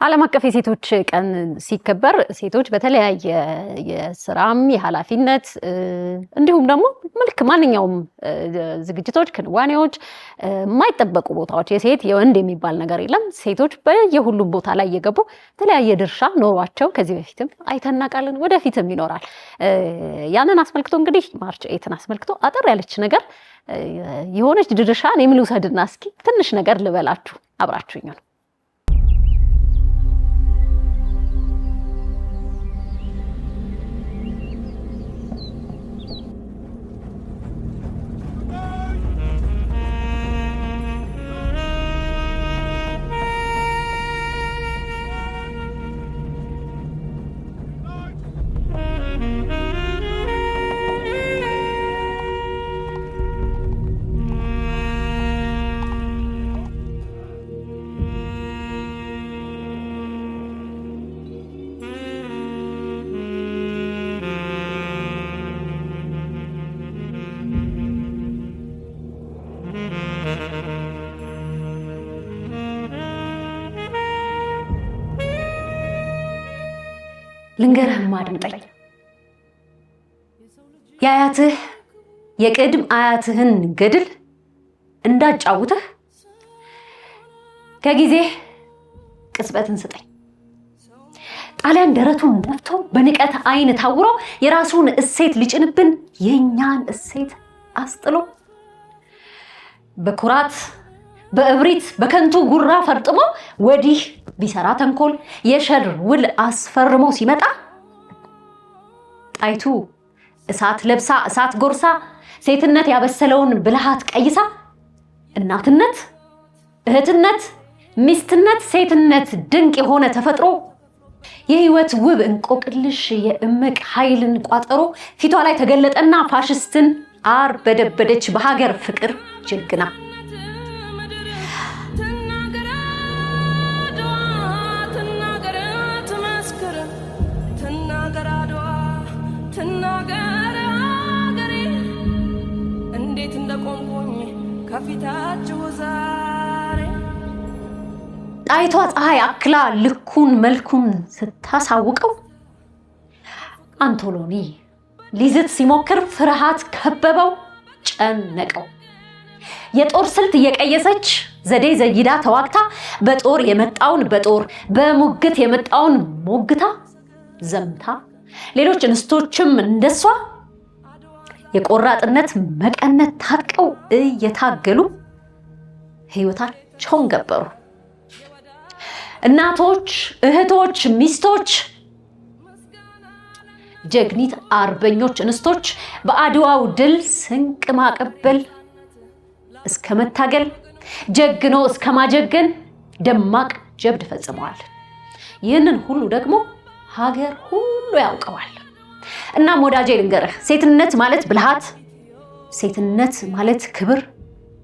ዓለም አቀፍ የሴቶች ቀን ሲከበር ሴቶች በተለያየ የስራም የኃላፊነት እንዲሁም ደግሞ መልክ ማንኛውም ዝግጅቶች ክንዋኔዎች የማይጠበቁ ቦታዎች የሴት የወንድ የሚባል ነገር የለም። ሴቶች በየሁሉም ቦታ ላይ እየገቡ የተለያየ ድርሻ ኖሯቸው ከዚህ በፊትም አይተናቃለን፣ ወደፊትም ይኖራል። ያንን አስመልክቶ እንግዲህ ማርች 8ን አስመልክቶ አጠር ያለች ነገር የሆነች ድርሻ እኔም ልውሰድና እስኪ ትንሽ ነገር ልበላችሁ፣ አብራችሁኝ ነው። ልንገርህማ አድምጠኝ። የአያትህ የቅድም አያትህን ገድል እንዳጫውትህ ከጊዜ ቅጽበትን ስጠኝ። ጣሊያን ደረቱን ነፍቶ በንቀት አይን ታውሮ የራሱን እሴት ሊጭንብን የኛን እሴት አስጥሎ በኩራት በእብሪት በከንቱ ጉራ ፈርጥሞ ወዲህ ቢሰራ ተንኮል የሸር ውል አስፈርሞ ሲመጣ ጣይቱ እሳት ለብሳ እሳት ጎርሳ ሴትነት ያበሰለውን ብልሃት ቀይሳ እናትነት፣ እህትነት፣ ሚስትነት፣ ሴትነት ድንቅ የሆነ ተፈጥሮ የህይወት ውብ እንቆቅልሽ የእምቅ ኃይልን ቋጠሮ ፊቷ ላይ ተገለጠና ፋሽስትን አርበደበደች በሀገር ፍቅር ጀግና። ጣይቷ ፀሐይ አክላ ልኩን መልኩን ስታሳውቀው አንቶሎኒ ሊዝት ሲሞክር ፍርሃት ከበበው ጨነቀው። የጦር ስልት እየቀየሰች ዘዴ ዘይዳ ተዋግታ በጦር የመጣውን በጦር በሙግት የመጣውን ሞግታ ዘምታ ሌሎች እንስቶችም እንደሷ የቆራጥነት መቀነት ታጥቀው እየታገሉ ህይወታቸውን ገበሩ። እናቶች፣ እህቶች፣ ሚስቶች፣ ጀግኒት አርበኞች እንስቶች በአድዋው ድል ስንቅ ማቀበል እስከ መታገል ጀግኖ እስከ ማጀገን ደማቅ ጀብድ ፈጽመዋል። ይህንን ሁሉ ደግሞ ሀገር ሁሉ ያውቀዋል። እናም ወዳጄ ልንገርህ፣ ሴትነት ማለት ብልሃት፣ ሴትነት ማለት ክብር፣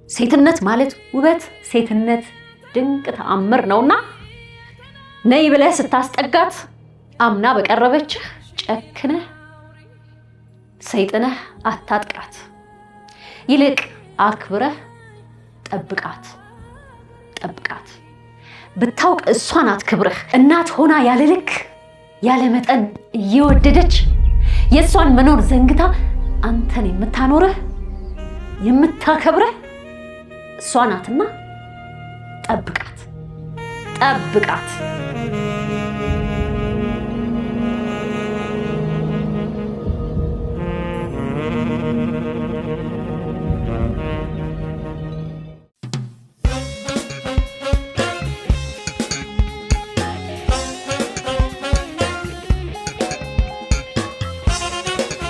ሴትነት ማለት ውበት፣ ሴትነት ድንቅ ተአምር ነውና ነይ ብለህ ስታስጠጋት አምና በቀረበችህ ጨክነህ ሰይጥነህ አታጥቃት። ይልቅ አክብረህ ጠብቃት ጠብቃት። ብታውቅ እሷን አትክብርህ። እናት ሆና ያለ ልክ ያለ መጠን እየወደደች የእሷን መኖር ዘንግታ አንተን የምታኖርህ የምታከብረህ እሷ ናትና ጠብቃት ጠብቃት።